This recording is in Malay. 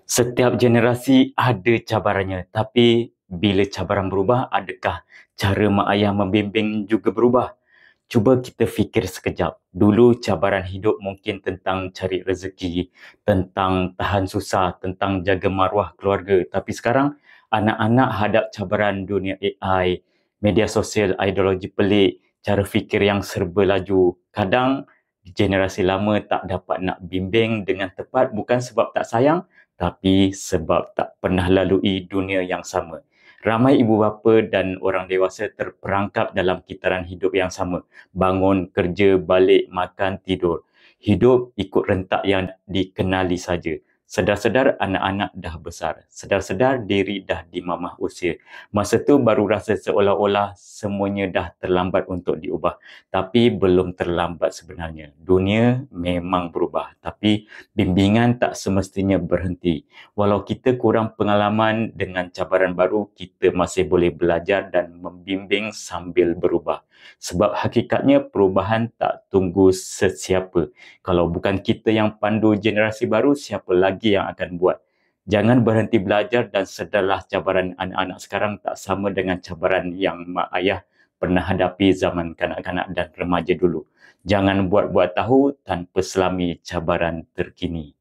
Setiap generasi ada cabarannya, tapi bila cabaran berubah, adakah cara mak ayah membimbing juga berubah? Cuba kita fikir sekejap. Dulu cabaran hidup mungkin tentang cari rezeki, tentang tahan susah, tentang jaga maruah keluarga. Tapi sekarang, anak-anak hadap cabaran dunia AI, media sosial, ideologi pelik, cara fikir yang serba laju. Kadang generasi lama tak dapat nak bimbing dengan tepat bukan sebab tak sayang, tapi sebab tak pernah lalui dunia yang sama. Ramai ibu bapa dan orang dewasa terperangkap dalam kitaran hidup yang sama. Bangun, kerja, balik, makan, tidur. Hidup ikut rentak yang dikenali saja. Sedar-sedar anak-anak dah besar. Sedar-sedar diri dah di mamah usia. Masa tu baru rasa seolah-olah semuanya dah terlambat untuk diubah. Tapi belum terlambat sebenarnya. Dunia memang berubah. Tapi bimbingan tak semestinya berhenti. Walau kita kurang pengalaman dengan cabaran baru, kita masih boleh belajar dan membimbing sambil berubah. Sebab hakikatnya perubahan tak tunggu sesiapa. Kalau bukan kita yang pandu generasi baru, siapa lagi yang akan buat? Jangan berhenti belajar dan sedarlah cabaran anak-anak sekarang tak sama dengan cabaran yang mak ayah pernah hadapi zaman kanak-kanak dan remaja dulu. Jangan buat-buat tahu tanpa selami cabaran terkini.